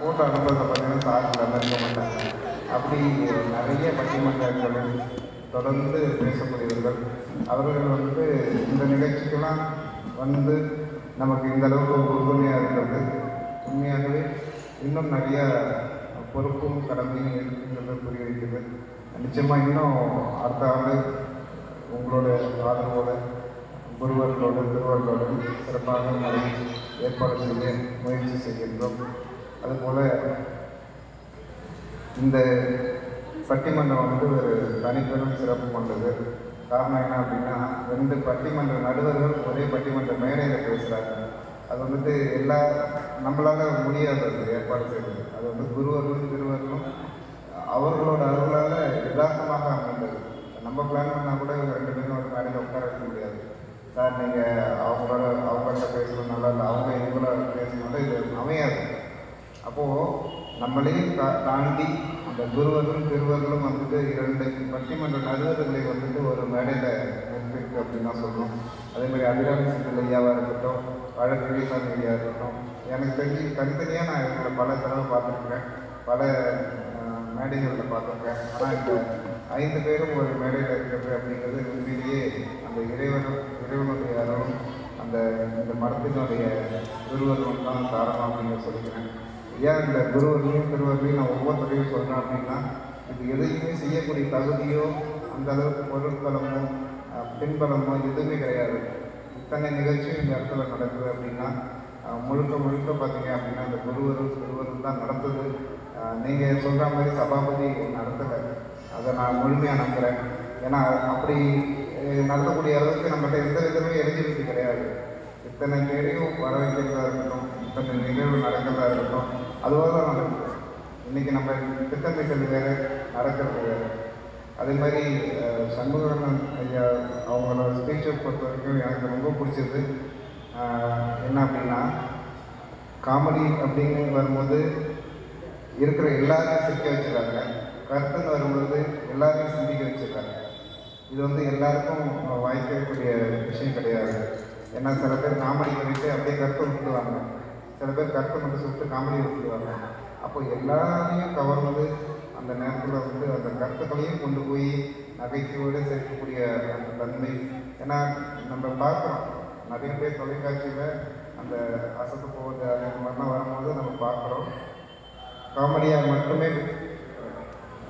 கூட்ட அனுபவத்தை பார்த்தீங்கன்னா சார்ஜில் இருக்க மாட்டாங்க. அப்படி நிறைய பட்டிமன்றங்களில் தொடர்ந்து பேசக்கூடியவர்கள். அவர்கள் இந்த நிகழ்ச்சிக்கெல்லாம் வந்து நமக்கு இந்த அளவுக்கு உறுதுணையாக இருக்கிறது உண்மையாகவே இன்னும் நிறைய பொறுப்பும் கடமையும் இருக்குங்கிறத புரிய வைக்கிறது. நிச்சயமாக இன்னும் அடுத்த ஆண்டு உங்களோட ஆதரவோடு குருவர்களோடு திருவர்களோடு சிறப்பாக நிறைய ஏற்பாடு செய்ய முயற்சி செய்கின்றோம். அதுபோல் இந்த பட்டிமன்றம் ஒரு தனிப்பெரும் சிறப்பு கொண்டது. காரணம் என்ன அப்படின்னா, 2 பட்டிமன்ற நடுவர்கள் ஒரே பட்டிமன்ற மேடையில் பேசுகிறாங்க. அது எல்லா நம்மளால் முடியாது அது ஏற்பாடு செய்வது. அது குருவர்களும் திருவர்களும் அவர்களோட அருளால் யதார்த்தமாக அமைந்தது. நம்ம பிளான் பண்ணால் கூட 2 பேரும் ஒரு மேடையில் உட்கார வைக்க முடியாது. சார் நீங்கள் அவங்கள்ட்ட பேசணும், நல்லா இல்லை, அவங்க இவங்கள பேசணும், இது அமையாது. அப்போது நம்மளையும் தாண்டி அந்த குருவர்களும் திருவர்களும் 2 பட்டிமன்ற நடுவர்களை ஒரு மேடையில் நிற்பிருக்கு அப்படின்னு தான் சொல்லணும். அதேமாதிரி அபிராமி சிந்தல் ஐயாவாக இருக்கட்டும், வழக்கறிஞர் ஐயா இருக்கட்டும், எனக்கு தெரிஞ்சு தனித்தனியாக நான் இவங்களை பல தடவை பார்த்துருக்குறேன், பல மேடைகளில் பார்த்துருக்கேன். ஆனால் இந்த 5 பேரும் ஒரு மேடையில் இருக்கிறது அப்படிங்கிறது உண்மையிலேயே அந்த இறைவனுடைய அருளும் இந்த மரத்தினுடைய குருவர்களும் தான் காரணம் அப்படின்னு சொல்லிக்கிறேன். ஏன் இந்த குருவர்களையும் திருவர்களையும் நான் ஒவ்வொருத்தரையும் சொல்கிறேன் அப்படின்னா, இது எதையுமே செய்யக்கூடிய தகுதியோ அந்த அளவுக்கு பொருட்பலமோ பின்பலமோ எதுவுமே கிடையாது. இத்தனை நிகழ்ச்சியும் இந்த இடத்துல நடக்குது அப்படின்னா முழுக்க பார்த்தீங்க அப்படின்னா இந்த குருவர்கள் தான் நடத்துது. நீங்கள் சொல்கிற மாதிரி சபாபதி நடத்தலை, அதை நான் முழுமையாக நம்புகிறேன். ஏன்னா அப்படி நடத்தக்கூடிய அளவுக்கு நம்மகிட்ட எந்த விதமே எலிஜிபிலிட்டி கிடையாது. இத்தனை பேரையும் வர வைக்கிறதா இருக்கட்டும், இத்தனை நிகழ்வு நடக்கிறதா இருக்கட்டும், அதுவாக தான் நடக்குது. இன்றைக்கி நம்ம திட்டமிட்டது வேறு, நடக்கிறது வேறு. அதே மாதிரி சண்முகண்ணன் ஐயா அவங்களோட ஸ்பீச்சை பொறுத்த வரைக்கும் எனக்கு ரொம்ப பிடிச்சது என்ன அப்படின்னா, காமெடி அப்படின்னு வரும்போது இருக்கிற எல்லாரையும் சிரிக்க வச்சுருக்காங்க, கருத்துன்னு வரும்போது எல்லாரையும் சிந்திக்க வச்சுருக்காங்க. இது எல்லாருக்கும் வாய்க்கக்கூடிய விஷயம் கிடையாது. ஏன்னா சில பேர் காமெடி பண்ணிவிட்டு அப்படியே கருத்தை விட்டுடுவாங்க, சில பேர் கருத்தை மட்டும் சொல்லிட்டு காமெடி விட்டுடுவாங்க. அப்போ எல்லாரையும் கவர்வது அந்த நேரத்தில் அந்த கருத்துக்களையும் கொண்டு போய் நகைச்சுவோடு சேர்க்கக்கூடிய அந்த தன்மை. ஏன்னா நம்ம பார்க்குறோம் நிறைய பேர் தொலைக்காட்சியில் அந்த அசத்து போவது அந்த மாதிரிலாம் வரும்போது நம்ம பார்க்குறோம், காமெடியாக மட்டுமே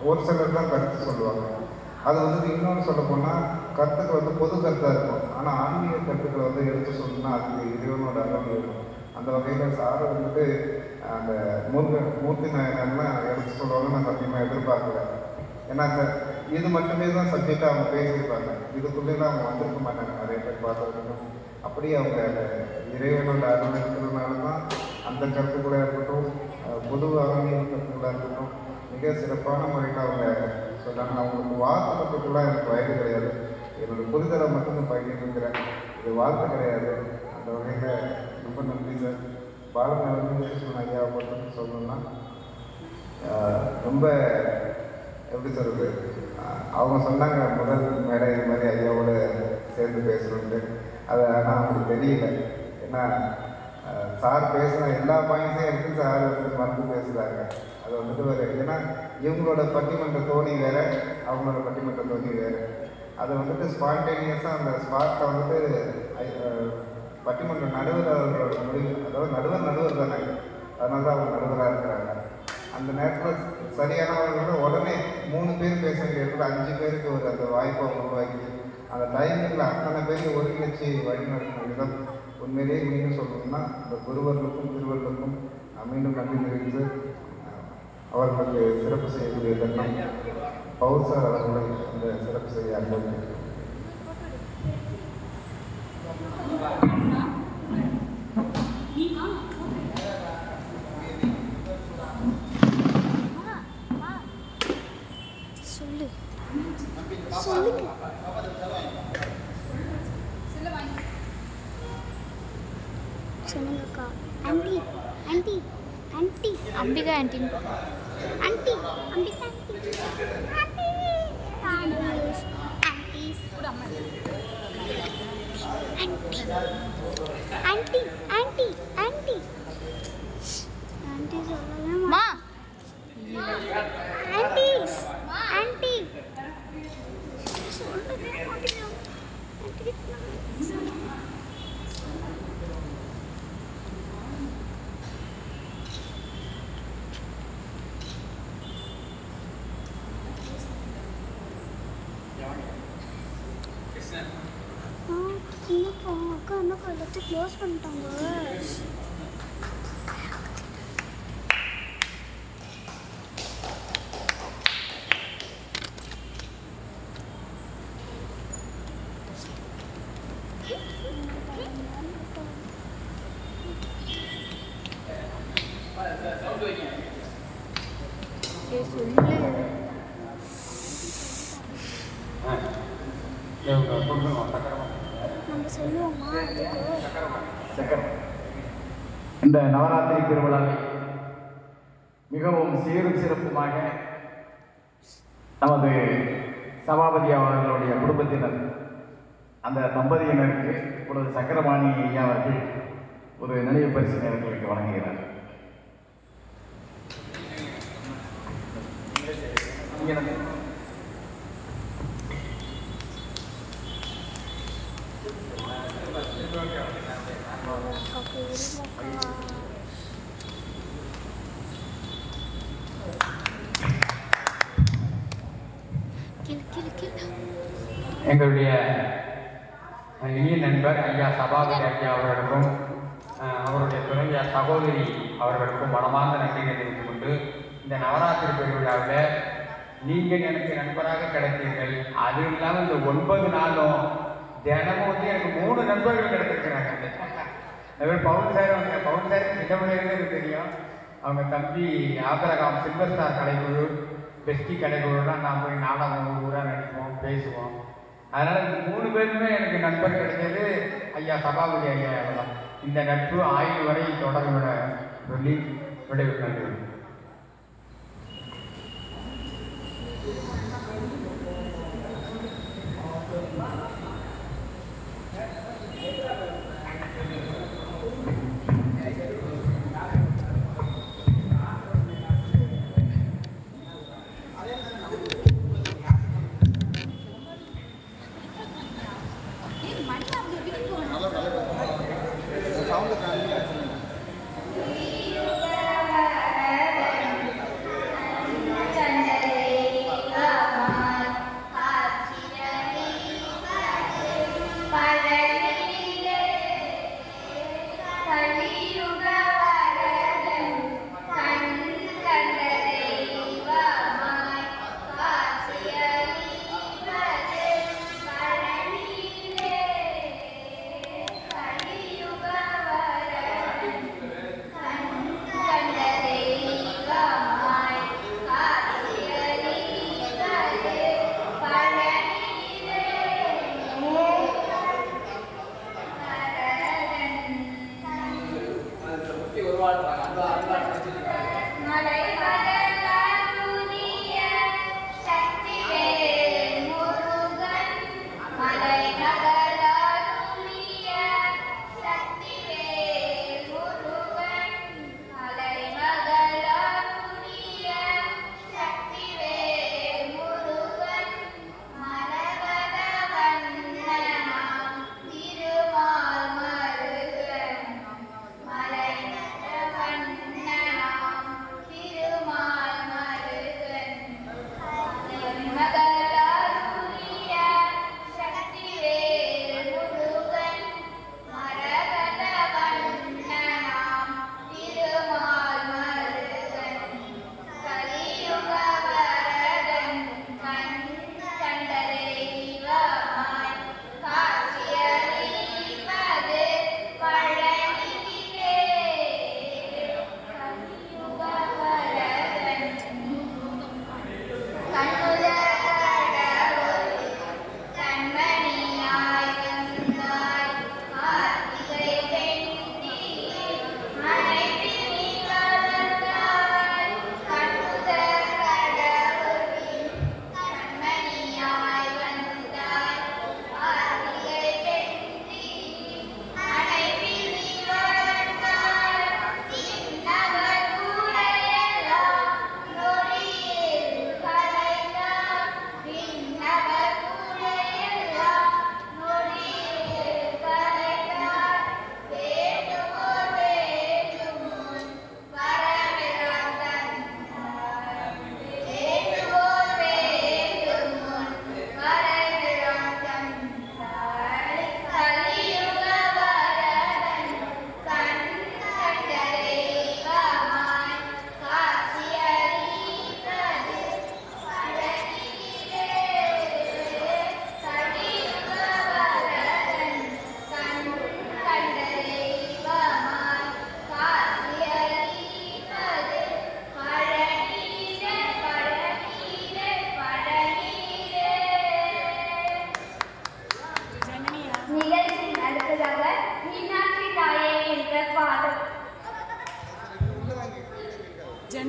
ஒரு சிலர் தான் கருத்து சொல்லுவாங்க. அது இன்னொன்று சொல்ல போனால் கருத்துக்கள் பொது கருத்தாக இருக்கும். ஆனால் ஆன்மீக கருத்துக்களை எடுத்து சொல்லணும்னா அதுக்கு இறைவனோட அருள் இருக்கும். அந்த வகையில் சார் அந்த மூர்த்தி நாயனர்லாம் எடுத்து சொல்லுவாங்கன்னு நான் சத்தியமாக எதிர்பார்க்கல. ஏன்னா இது மட்டுமே தான் சப்ஜெக்டாக அவங்க பேசியிருப்பாங்க, இதுக்குள்ளேலாம் அவங்க வந்திருக்க மாட்டாங்க நிறைய பேர் பார்த்துருக்கணும். அப்படியே அவங்க இறைவனோட அருள் இருக்கிறதுனால தான் அந்த கருத்துக்களாக இருக்கட்டும், பொது ஆன்மீக கருத்துக்களாக இருக்கட்டும் மிக சிறப்பான முறையில் அவங்க சொல்கிறாங்க. அவங்களுக்கு வாழ்த்துறதுக்குலாம் எனக்கு வயது கிடையாது, என்னோடய புரிதலை மட்டும் பகிர்ந்துக்கிறேன், இது வாழ்த்து கிடையாது. அந்த வகையில் ரொம்ப நன்றி சார். பாலநேரன் ஐயாவை பொறுத்து சொல்லணும்னா ரொம்ப எப்படி சொல்கிறது, அவங்க சொன்னாங்க முதல் மேடை இது மாதிரி ஐயாவோடு சேர்ந்து பேசணுன்ட்டு. அது ஆனால் அவங்களுக்கு தெரியல. ஏன்னா சார் பேசுகிற எல்லா பாயிண்ட்ஸையும் எடுத்து சார் மறந்து பேசுகிறாங்க. அது வேறு. ஏன்னா இவங்களோட பட்டிமன்ற தோணி வேறு, அவங்களோட பட்டிமன்ற தோணி வேறு. அதை ஸ்பான்டேனியஸாக அந்த ஸ்பாட்டில் பட்டிமன்ற நடுவர் அவர்களோட முடிவு, அதாவது நடுவர் தானே, அதனால தான் அவங்க நடுவராக இருக்கிறாங்க. அந்த நேரத்தில் சரியானவர்கள் உடனே 3 பேர் பேச வேண்டிய இடத்துல 5 பேருக்கு அந்த வாய்ப்பை உருவாக்கி அந்த டைமிங்கில் அத்தனை பேருக்கு ஒருங்கிணைச்சி வழிநடத்தின விதம் உண்மையிலேயே மீண்டும் சொல்லணும்னா இந்த குருவர்களுக்கும் திருவர்களுக்கும் மீண்டும் நன்றி தெரிவித்து அவர்களுக்கு சிறப்பு செய்யக்கூடிய தருணம் பவுர் சார் அவர்களை அந்த சிறப்பு செய்ய அனுபவிக்கிறேன். சொல்லுங்கக்கா. Aunty aunty aunty Ambika aunty aunty Ambika aunty aunty aunty aunty aunty சொல்லவே வச்சு க்ளோஸ் பண்ணிட்டாங்க. நம்ம சொல்லுவோமா இந்த நவராத்திரி திருவிழாவை மிகவும் சீரும் சிறப்புமாக நமது சபாபதி அவர்களுடைய குடும்பத்தினர் அந்த தம்பதியினருக்கு இப்பொழுது சக்கரபாணி ஐயா அவர்கள் ஒரு நினைவு பரிசினை அவர்களுக்கு வழங்குகிறார். எங்களுடைய இனிய நண்பர் ஐயா சபாபதி ஐயா அவர்களுக்கும் அவருடைய துணைவியார் சகோதரி அவர்களுக்கும் மனமார்ந்த நன்றிகளை தெரிவித்துக் கொண்டு இந்த நவராத்திரி பெருவிழாவில் நீங்கள் எனக்கு நண்பராக கிடைத்தீர்கள். அது இல்லாமல் இந்த 9 நாளும் தினமும் வந்து எனக்கு 3 நண்பர்கள் கிடைத்திருக்கிறாங்க. பவுன் சார் அவங்க பவுன் சார் சின்ன பிள்ளைகளுக்கு எனக்கு தெரியும். அவங்க தம்பி ஆபரகாம் சில்வர் ஸ்டார் கலைக்குழு பெஸ்டி கலைக்குழுலாம் நான் போய் நாடகம் ஊராக நடிப்போம் பேசுவோம். அதனால் இந்த 3 பேருமே எனக்கு நண்பர் கிடைச்சது ஐயா சபாபதி ஐயா தான். இந்த நட்பு ஆயுள் வரை தொடர்பு சொல்லி விடைபெற்றது.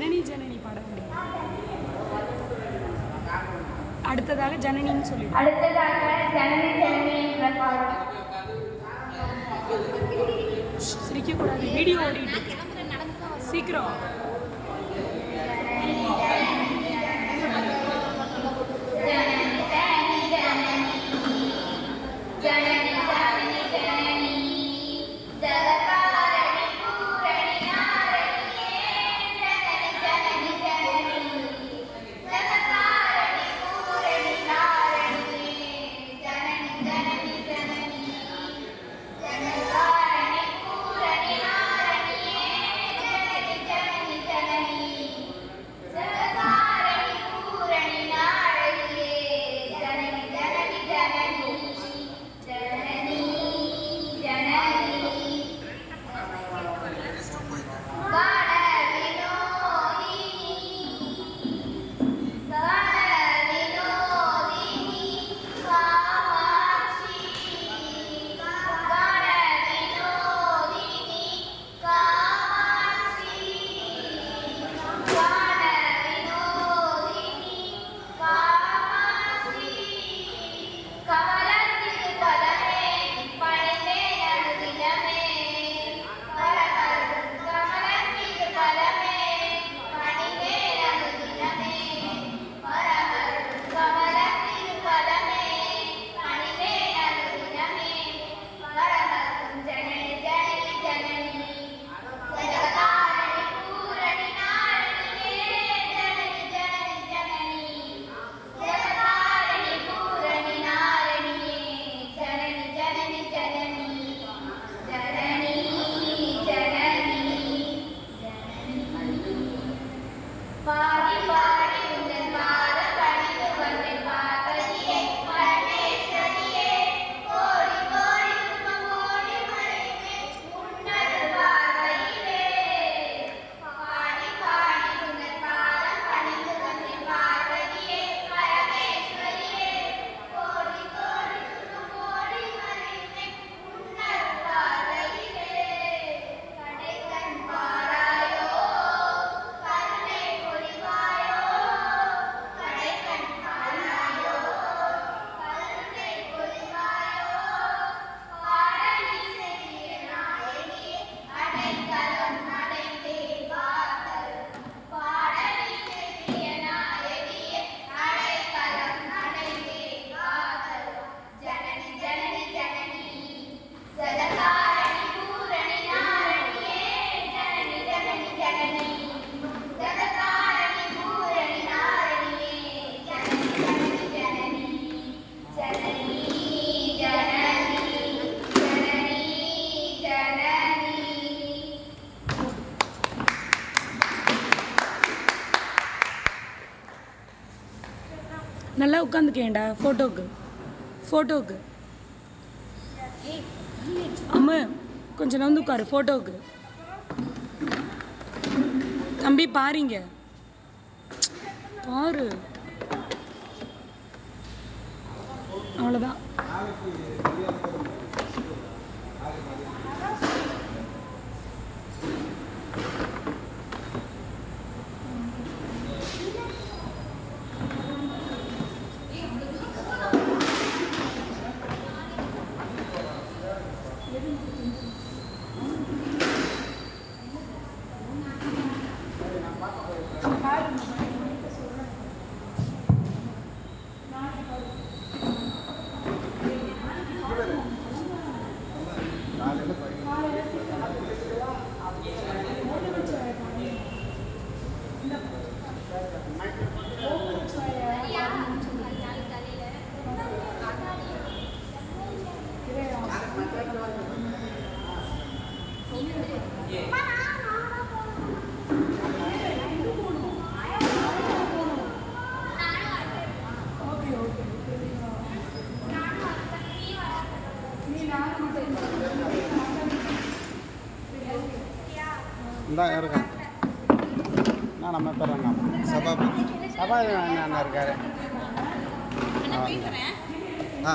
ஜனனி ஜனனி பாட முடியும். அடுத்ததாக ஜனனின்னு சொல்லி அடுத்ததாக ஜனனி ஜனனி என்ற பாடல். சிரிக்கக்கூடாது, வீடியோ ஓடிட்டு இருக்கு. சீக்கிரம் நல்லா உட்காந்துக்கேன்டா. ஃபோட்டோவுக்கு அம்மா கொஞ்சம் வந்து உட்காரு. ஃபோட்டோவுக்கு தம்பி பாருங்க, பாரு. அவ்வளோதான். இதான் இருக்கேன் நான் நம்ம தரேங்க. சபாபதி அண்ணா இருக்காரு. ஆ